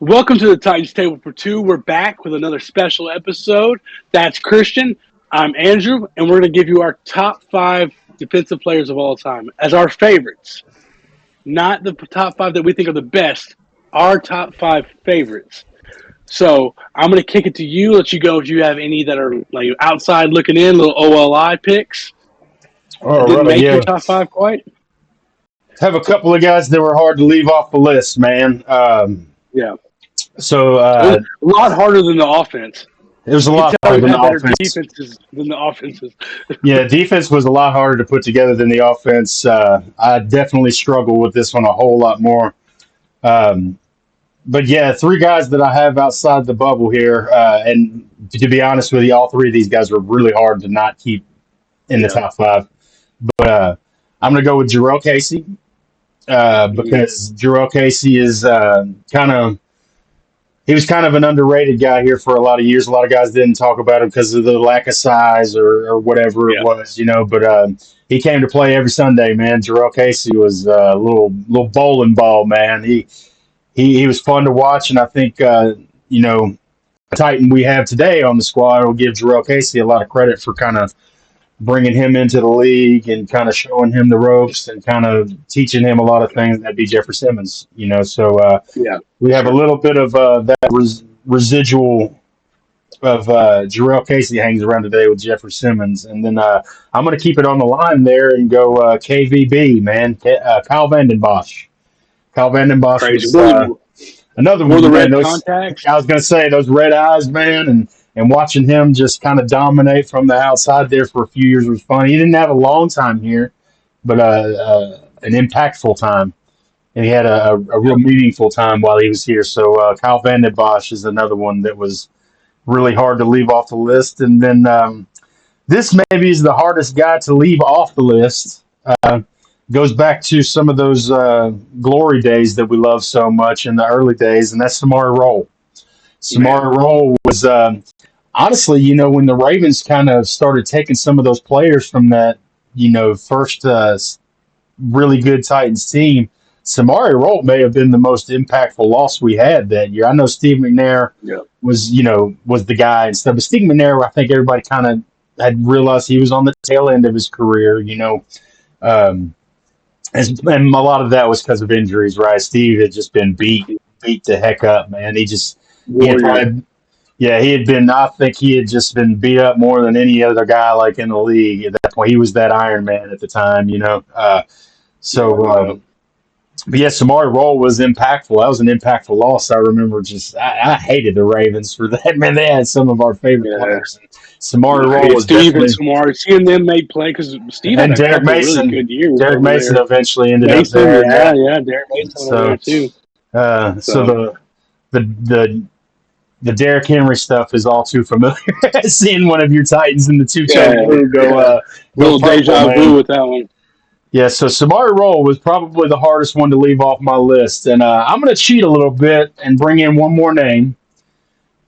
Welcome to the Titans Table for Two. We're back with another special episode. That's Christian. I'm Andrew, and we're going to give you our top five defensive players of all time as our favorites. Not the top five that we think are the best, our top five favorites. So I'm going to kick it to you, let you go if you have any that are like outside looking in, little OLI picks. Didn't make your top five quite. Have a couple of guys that were hard to leave off the list, man. Yeah. So It was a lot harder than the offense. it was a lot harder than the better offense. defenses than the offenses. Yeah, defense was a lot harder to put together than the offense. I definitely struggle with this one a whole lot more. But yeah, three guys that I have outside the bubble here, and to be honest with you, all three of these guys were really hard to not keep in the top five. But I'm going to go with Jarrell Casey because Jarrell Casey is he was kind of an underrated guy here for a lot of years. A lot of guys didn't talk about him because of the lack of size or whatever it was, But he came to play every Sunday, man. Jarrell Casey was a little bowling ball, man. He was fun to watch, and I think the Titan we have today on the squad will give Jarrell Casey a lot of credit for kind of bringing him into the league and kind of showing him the ropes and kind of teaching him a lot of things. That'd be Jeffrey Simmons, So we have a little bit of that residual of Jarrell Casey hangs around today with Jeffrey Simmons. And then I'm going to keep it on the line there and go KVB, man, Kyle Vanden Bosch. Kyle Vanden Bosch was another one. The red contacts. I was going to say those red eyes, man, and watching him just kind of dominate from the outside there for a few years was fun. He didn't have a long time here, but an impactful time. And he had a real meaningful time while he was here. So Kyle Vanden Bosch is another one that was really hard to leave off the list. And then this maybe is the hardest guy to leave off the list. Goes back to some of those glory days that we love so much in the early days, and that's Samari Rolle. Samari Rolle was honestly, when the Ravens kind of started taking some of those players from that, first really good Titans team, Samari Rolle may have been the most impactful loss we had that year. I know Steve McNair was the guy and stuff, but Steve McNair, I think everybody kind of had realized he was on the tail end of his career, and a lot of that was because of injuries, right? Steve had just been beat the heck up, man. I think he had just been beat up more than any other guy like in the league at that point. He was that Iron Man at the time, But yeah, Samari Rolle was impactful. That was an impactful loss. I remember I hated the Ravens for that. Man, they had some of our favorite players. Samari Rolle was Steve and Samari. Seeing them make play because Steve had a Derek Mason, really good years. Derek Mason eventually ended up there. Yeah, Derek Mason there too. So the Derrick Henry stuff is all too familiar. Seeing one of your Titans in the two-tone blue go little deja vu with that one. Yeah, so Samari Rolle was probably the hardest one to leave off my list. And I'm going to cheat a little bit and bring in one more name.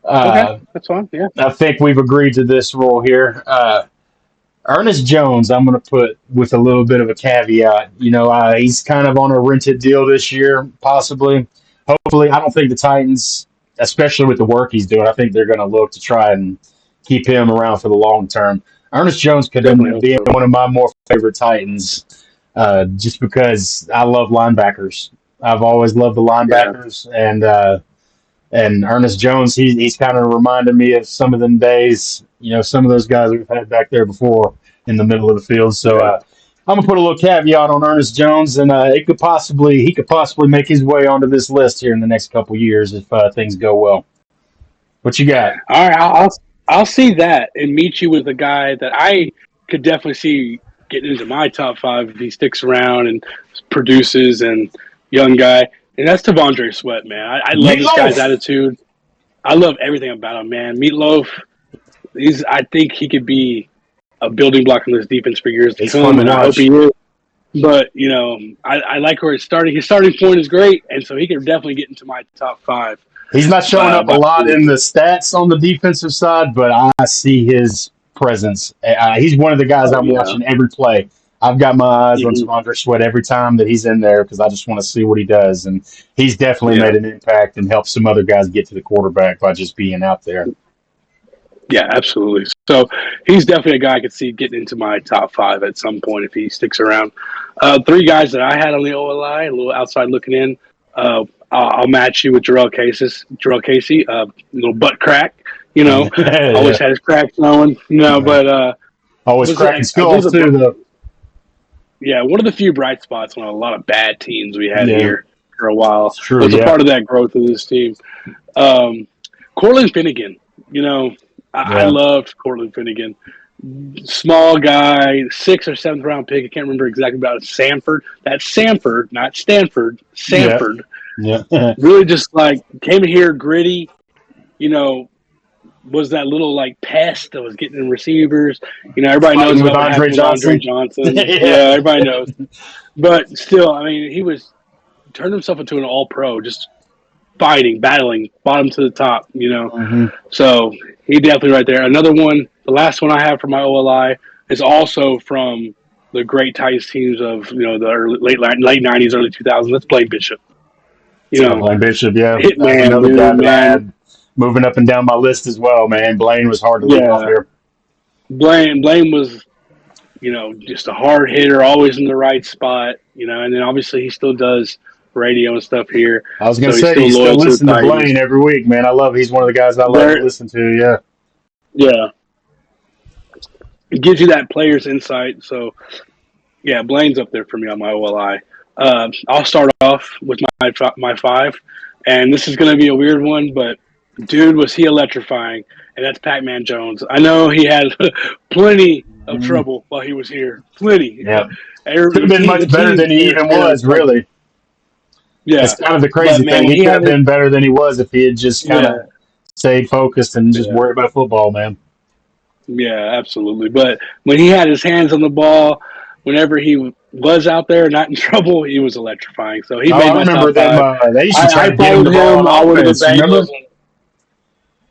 Okay, that's fine, yeah. I think we've agreed to this rule here. Ernest Jones, I'm going to put with a little bit of a caveat. He's kind of on a rented deal this year, possibly. Hopefully, I don't think the Titans, especially with the work he's doing, I think they're going to look to try and keep him around for the long term. Ernest Jones could be one of my more favorite Titans. Just because I love linebackers. I've always loved the linebackers, and Ernest Jones, he's kind of reminded me of some of them days, some of those guys we've had back there before in the middle of the field. So I'm gonna put a little caveat on Ernest Jones, and he could possibly make his way onto this list here in the next couple years if things go well. What you got? All right, I'll see that and meet you with a guy that I could definitely see getting into my top five if he sticks around and produces and young guy. And that's T'Vondre Sweat, man. I love this guy's attitude. I love everything about him, man. Meatloaf, I think he could be a building block in this defense for years to come, and I hope he is. But, I like where it's starting. His starting point is great, and so he could definitely get into my top five. He's not showing up a lot in the stats on the defensive side, but I see his presence. He's one of the guys I'm watching every play. I've got my eyes on Hmm. T'Vondre Sweat every time that he's in there because I just want to see what he does. And he's definitely Yeah. made an impact and helped some other guys get to the quarterback by just being out there. Yeah, absolutely. So he's definitely a guy I could see getting into my top five at some point if he sticks around. Three guys that I had on the OLI, a little outside looking in. I'll match you with Jarrell Casey. Jarrell Casey, little butt crack. Yeah. Always had his cracks going. Yeah. But Always was cracking I believe skulls too, though. one of the few bright spots on a lot of bad teams we had Yeah, here for a while. it's true. Was a Yeah, part of that growth of this team. Um, Cortland Finnegan, I yeah. loved Cortland Finnegan. Small guy, sixth or seventh round pick. I can't remember exactly about it. Samford. That's Samford, not Stanford. Yeah, Samford. yeah. Really just like came here gritty, you know, was that little like pest that was getting in receivers. Everybody knows Fighting with about what Andre happened with Andre Johnson. Johnson. Yeah, Yeah, everybody knows. But still, I mean, he was turned himself into an all pro, just fighting, battling, bottom to the top. hmm So he definitely right there. Another one, the last one I have for my OLI is also from the great Titans teams of the late '90s, early 2000s. That's Blaine Bishop. You know, Blaine Bishop. Yeah, that's hitman, another guy dude, that I man. had moving up and down my list as well. Man, Blaine was hard to leave off Yeah, here. Blaine was just a hard hitter, always in the right spot. And then obviously he still does radio and stuff here, I was gonna so he's say still you still loyal to the listen to Blaine Titans. every week, man. I love. He's one of the guys I love to There, listen to. Yeah, yeah, it gives you that player's insight. So yeah, Blaine's up there for me on my OLI. I'll start off with my five, and this is going to be a weird one, but dude, was he electrifying? And that's Pac-Man Jones. I know he had plenty of Mhm. trouble while he was here, plenty. Yeah. Could have been The much better team than he even fair was. trouble. Really, that's Yeah, kind of the but crazy man, thing. when He he could had have his been better than he was if he had just kind yeah, of stayed focused and just yeah, worried about football, man. yeah, absolutely. But when he had his hands on the ball, whenever he was out there not in trouble, he was electrifying. So he Oh, made I my remember top them. five. They used to try I to get him followed the ball him on all the way to the offense. Bengals. Remember?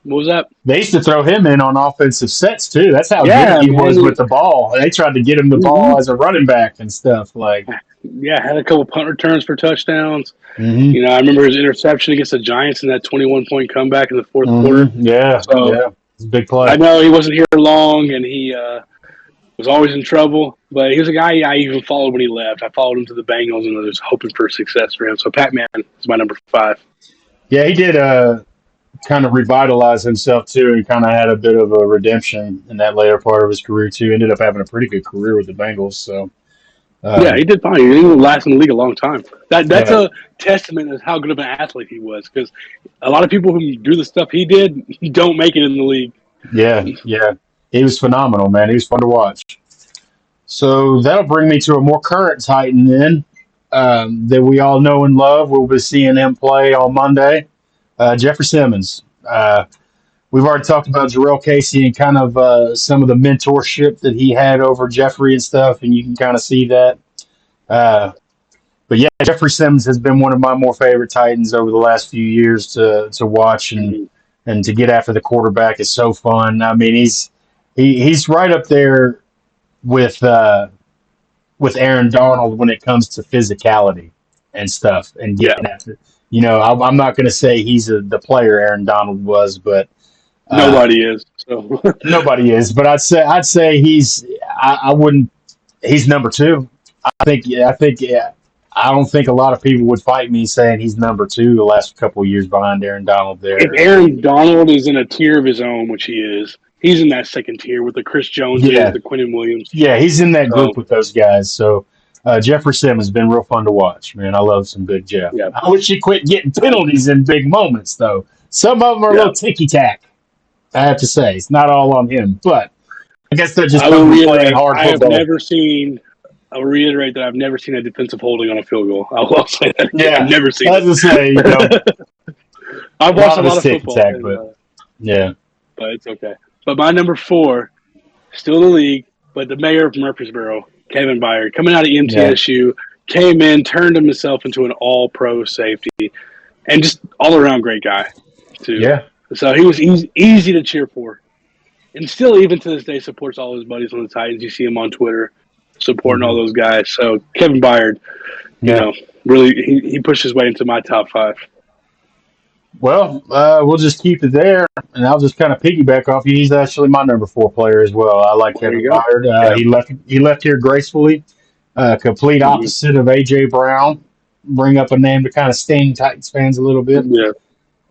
And what was that? They used to throw him in on offensive sets too. That's how good Yeah, he was man. with the ball. They tried to get him the ball Mhm. as a running back and stuff. Like, Yeah, had a couple punt returns for touchdowns. hmm I remember his interception against the Giants in that 21-point comeback in the fourth quarter. yeah, So yeah, it's a big I play. know he wasn't here long, and he was always in trouble. But he was a guy I even followed when he left. I followed him to the Bengals, and I was hoping for success for him. So Pac-Man is my number five. Yeah, he did kind of revitalize himself too, and kind of had a bit of a redemption in that later part of his career too. Ended up having a pretty good career with the Bengals. So, Yeah, he um, did fine. He didn't last in the league a long time. That's yeah, a testament of how good of an athlete he was. Because a lot of people who do the stuff he did don't make it in the league. yeah, he was phenomenal, man. He was fun to watch. So that'll bring me to a more current Titan then that we all know and love. We'll be seeing him play on Monday. Jeffrey Simmons. We've already talked about Jarrell Casey and kind of some of the mentorship that he had over Jeffrey and stuff, and you can kind of see that. Uh, but yeah, Jeffrey Simmons has been one of my more favorite Titans over the last few years to watch Mhm. and to get after the quarterback is so fun. I mean, he's right up there with uh, with Aaron Donald when it comes to physicality and stuff and Yeah, getting after. I'm not going to say he's the player Aaron Donald was, but uh, nobody is. So nobody is. But I'd say he's. I wouldn't. He's number two. I think. I don't think a lot of people would fight me saying he's number two the last couple of years behind Aaron Donald if there. Aaron Donald is in a tier of his own, which he is, he's in that second tier with the Chris Joneses, Yeah, the Quinnen Williams. yeah, he's in that So group with those guys. So Jeffrey Simmons has been real fun to watch, man. I love some Big Jeff. yeah, I wish he quit getting penalties in big moments, though. Some of them are a yeah. little ticky tack. I have to say, it's not all on him, but I guess that just I will comes with playing reiterate. hard I have football. never seen. I will reiterate that I've never seen a defensive holding on a field goal. I will say that again. I've Yeah, never seen as I say, it. I've a watched lot a of lot it's of ticky football, tack, but yeah, but it's okay. But my number four, still in the league, but the mayor of Murfreesboro, Kevin Byard, coming out of yeah, MTSU, came in, turned himself into an all-pro safety, and just all-around great guy too. yeah. So he was easy to cheer for, and still, even to this day, supports all his buddies on the Titans. You see him on Twitter. supporting all those guys. So Kevin Byard, really he pushed his way into my top 5. Well, we'll just keep it there, and I'll just kind of piggyback off you. He's actually my number 4 player as well. I like There Kevin you go. Byard. Yeah. He left here gracefully. Complete opposite of AJ Brown. Bring up a name to kind of sting Titans fans a little bit. Yeah.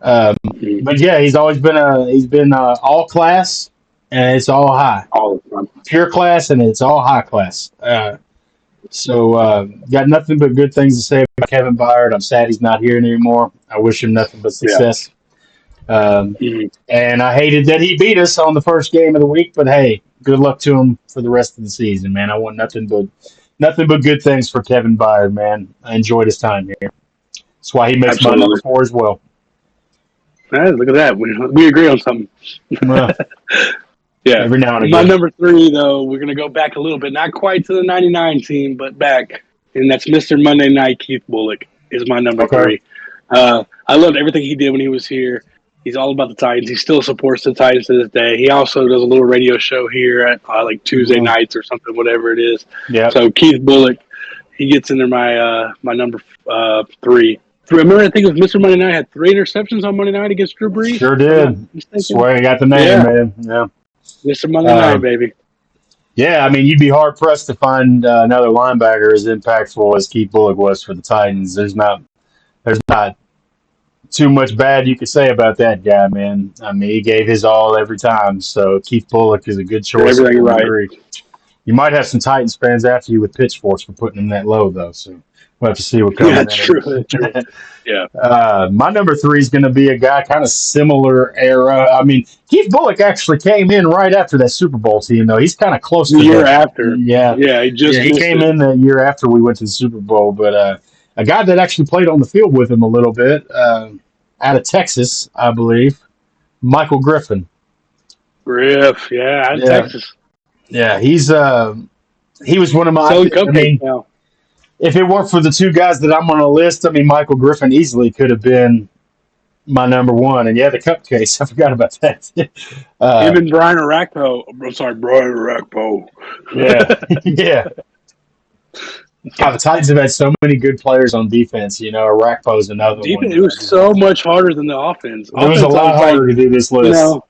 But yeah, he's always been all class, and it's all high. All the time. Pure class, and it's all high class. So got nothing but good things to say about Kevin Byard. I'm sad he's not here anymore. I wish him nothing but success. And I hated that he beat us on the first game of the week, but hey, good luck to him for the rest of the season, man. I want nothing but good things for Kevin Byard, man. I enjoyed his time here. That's why he makes my number 4 as well. Hey, look at that. We agree on something. Yeah. Every now and again. My number 3, though, we're going to go back a little bit. Not quite to the 99 team, but back. And that's Mr. Monday Night Keith Bullock is my number 3. I loved everything he did when he was here. He's all about the Titans. He still supports the Titans to this day. He also does a little radio show here at like Tuesday nights or something, whatever it is. Yeah. So Keith Bullock, he gets into my number 3. I remember, I think it was Mr. Monday Night had 3 interceptions on Monday night against Drew Brees. Sure did. Swear I got the name, man. Yeah. Mr. Monday Night, baby. Yeah, I mean, you'd be hard pressed to find another linebacker as impactful as Keith Bullock was for the Titans. There's not too much bad you could say about that guy, man. I mean, he gave his all every time. So Keith Bullock is a good choice. Everything right. You might have some Titans fans after you with pitchforks for putting him that low, though. So we'll have to see what comes. Yeah, true. Yeah. My number 3 is going to be a guy kind of similar era. I mean, Keith Bullock actually came in right after that Super Bowl team, though. He's kind of close to the year after. Yeah. Yeah, he came in the year after we went to the Super Bowl. But a guy that actually played on the field with him a little bit, out of Texas, I believe, Michael Griffin. Griff, out of Texas. Yeah, he was one of my. Now. If it weren't for the 2 guys that I'm on the list, I mean, Michael Griffin easily could have been my number 1. And yeah, the cupcakes, I forgot about that. Him and Brian Arakpo. I'm sorry, Brian Arakpo. Yeah. God, the Titans have had so many good players on defense. Arakpo's another one. It was so much harder than the offense. It was a lot harder to do this list.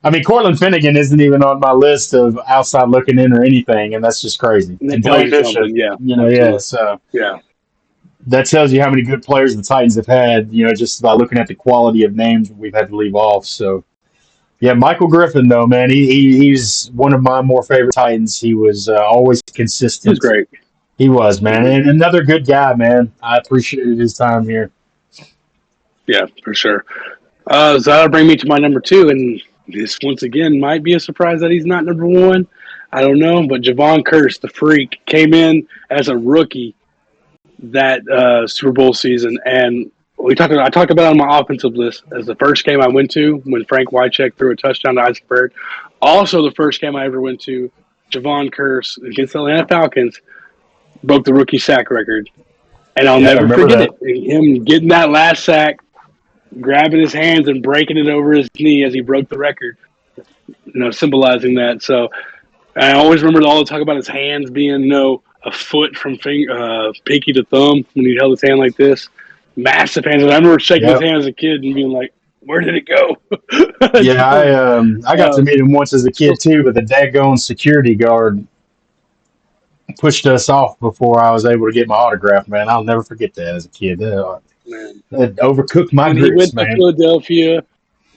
I mean, Cortland Finnegan isn't even on my list of outside looking in or anything, and that's just crazy. And Blake Bishop, so that tells you how many good players the Titans have had, just by looking at the quality of names we've had to leave off. So, yeah, Michael Griffin, though, man, he's one of my more favorite Titans. He was always consistent. He was great. He was, man, and another good guy, man. I appreciated his time here. Yeah, for sure. So that'll bring me to my number 2, and this, once again, might be a surprise that he's not number 1. I don't know, but Javon Curse, the freak, came in as a rookie that Super Bowl season, and I talked about it on my offensive list as the first game I went to when Frank Wycheck threw a touchdown to Isaac Bird. Also, the first game I ever went to, Javon Curse against the Atlanta Falcons broke the rookie sack record, and I'll never forget it. Him getting that last sack, grabbing his hands and breaking it over his knee as he broke the record, symbolizing that. So I always remember all the talk about his hands being, a foot from pinky to thumb when he held his hand like this. Massive hands. And I remember shaking his hand as a kid and being like, where did it go? I got to meet him once as a kid too, but the daggone security guard pushed us off before I was able to get my autograph, man. I'll never forget that as a kid. That overcooked my grits, he went man. to Philadelphia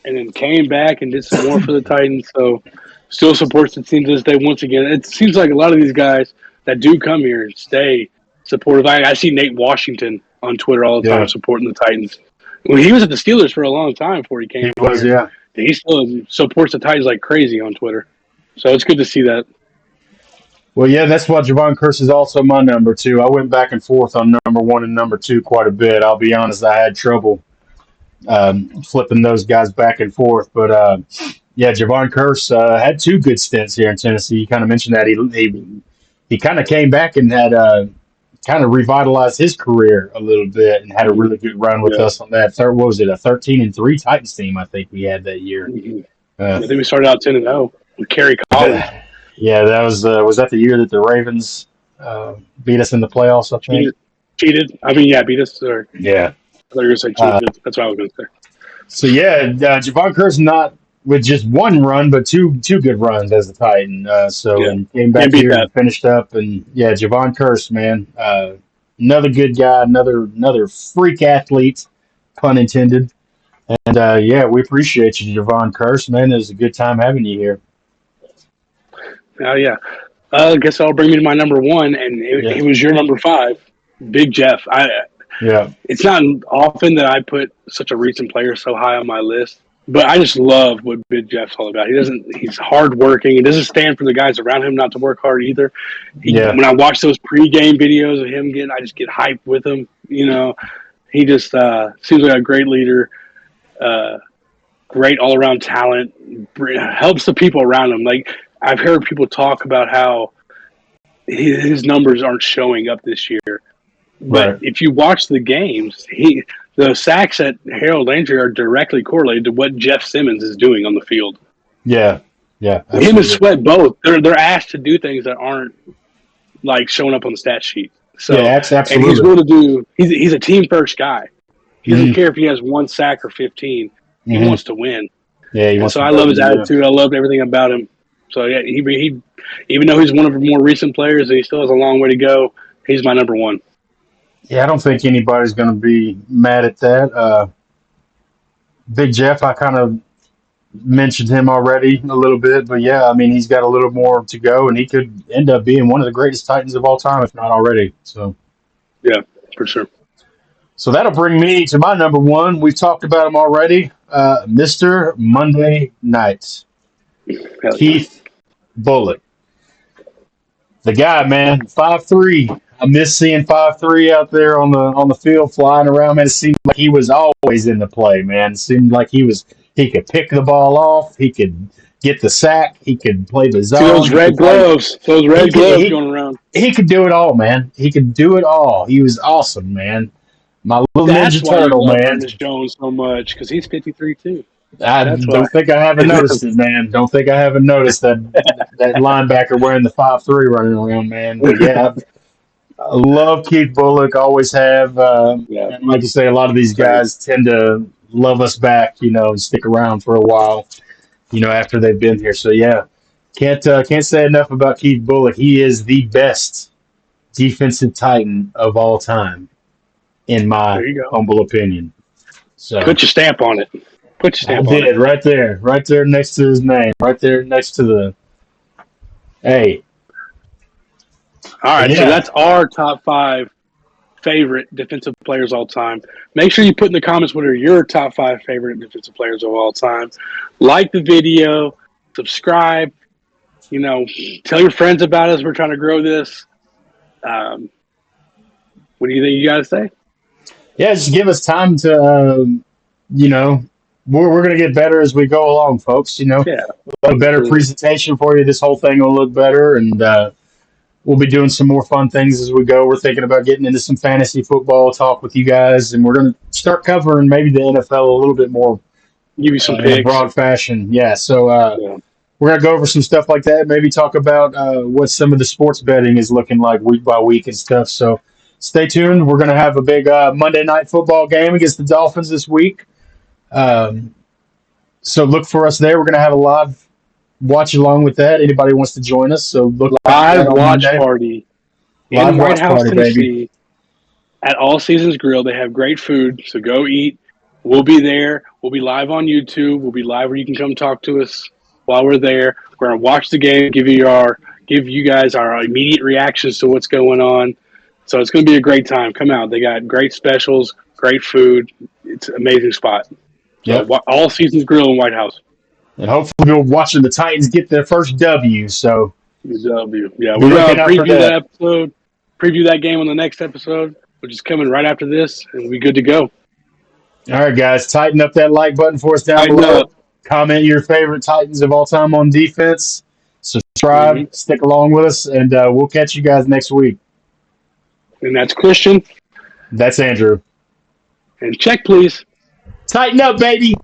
and then came back and did some more for the Titans. So still supports the team to this day. Once again, it seems like a lot of these guys that do come here and stay supportive. I see Nate Washington on Twitter all the time supporting the Titans. When he was at the Steelers for a long time before he came here, he still supports the Titans like crazy on Twitter. So it's good to see that. Well, yeah, that's why Javon Curse is also my number 2. I went back and forth on number 1 and number 2 quite a bit. I'll be honest, I had trouble flipping those guys back and forth. But, Javon Curse had 2 good stints here in Tennessee. You kind of mentioned that. He kind of came back and had kind of revitalized his career a little bit and had a really good run with us on that. What was it, a 13-3 Titans team I think we had that year. I think we started out 10-0 with Kerry Collins. Yeah, that was that the year that the Ravens beat us in the playoffs, I think. Cheated. Cheated. I mean, yeah, beat us. Or Yeah. I thought you were going to say Uh, cheated. That's what I was going to say. so yeah, Javon Curse not with just one run, but two good runs as a Titan. So Yeah. and came back Can't beat here that. and finished up, and yeah, Javon Curse, man, another good guy, another freak athlete, pun intended. And yeah, we appreciate you, Javon Curse, man. It was a good time having you here. Oh, yeah. I guess I'll bring me to my number one, and Yeah, it was your number five, Big Jeff. yeah, It's not often that I put such a recent player so high on my list, but I just love what Big Jeff's all about. He's hardworking. He doesn't stand for the guys around him not to work hard either. yeah, When I watch those pregame videos of him I just get hyped with him. He just seems like a great leader, uh, great all around talent, helps the people around him. Like I've heard people talk about how his numbers aren't showing up this year. But right. if you watch the games, the sacks at Harold Landry are directly correlated to what Jeff Simmons is doing on the field. Yeah, yeah, Him and absolutely. Sweat both they're asked to do things that aren't like showing up on the stat sheet. Yeah, So and he's absolutely. willing to do. He's a team first guy. He doesn't Hmm. care if he has one sack or 15. He Hmm. wants to win, Yeah, he and wants so to I love his win. Yeah. attitude. I loved everything about him. So yeah, he even though he's one of the more recent players, he still has a long way to go. He's my number one. Yeah, I don't think anybody's going to be mad at that. Big Jeff, I kind of mentioned him already a little bit, but yeah, I mean, he's got a little more to go, and he could end up being one of the greatest Titans of all time, if not already. Yeah, for sure. So that'll bring me to my number one. We've talked about him already, Mr. Monday Nights, Hell yeah. Keith Bullock. The guy, man, 5'3". I miss seeing 5'3" out there on the field flying around, man. It seemed like he was always in the play, man. It seemed like he could pick the ball off, he could get the sack, he could play the See zone, those he could red play gloves? Those he red could gloves going around. he could do it all, man. He could do it all. He was awesome, man. My little That's Ninja why you Turtle, love man. Ernest Jones so much because he's 53 too. I That's why. don't think I haven't noticed it, man. Don't think I haven't noticed that linebacker wearing the 5'3" running around, man. But yeah, I love Keith Bullock. Always have. Yeah, And like you say, a lot of these same. guys tend to love us back, and stick around for a while, after they've been here. So yeah, can't say enough about Keith Bullock. He is the best defensive Titan of all time, in my There you go. humble opinion. So Put your stamp on it. Put your I stamp on it. did right there next to his name, right there next to the. Hey, All but right, so yeah, that's our top five favorite defensive players all time. Make sure you put in the comments what are your top five favorite defensive players of all time. Like the video, subscribe. Tell your friends about us. We're trying to grow this. Um, what do you think you got to say? yeah, just give us time to, you know, we're going to get better as we go along, folks. Yeah, A better absolutely. presentation for you. This whole thing will look better, and we'll be doing some more fun things as we go. We're thinking about getting into some fantasy football talk with you guys, and we're going to start covering maybe the NFL a little bit more Give you some in a picks. broad fashion. Yeah, so Yeah. we're going to go over some stuff like that. Maybe talk about what some of the sports betting is looking like week by week and stuff. So stay tuned. We're going to have a big Monday night football game against the Dolphins this week. Um, so look for us there. We're going to have a live watch along with that. Anybody wants to join us, so look out for Live that on watch Monday. party Live in White watch House, party, baby. Tennessee at All Seasons Grill. They have great food, so go eat. We'll be there. We'll be live on YouTube. We'll be live where you can come talk to us while we're there. We're gonna watch the game, give you guys our immediate reactions to what's going on. So it's gonna be a great time. Come out. They got great specials, great food. It's an amazing spot. So Yep. All Seasons Grill in White House. And hopefully we're watching the Titans get their first W. So W. Yeah, be we're looking gonna out for preview that that. episode, preview that game on the next episode, which is coming right after this, and we'll be good to go. All right, guys, tighten up that like button for us down Tighten below. up. Comment your favorite Titans of all time on defense. Hmm. Subscribe, stick along with us, and we'll catch you guys next week. And that's Christian. That's Andrew. And check, please. Tighten up, baby.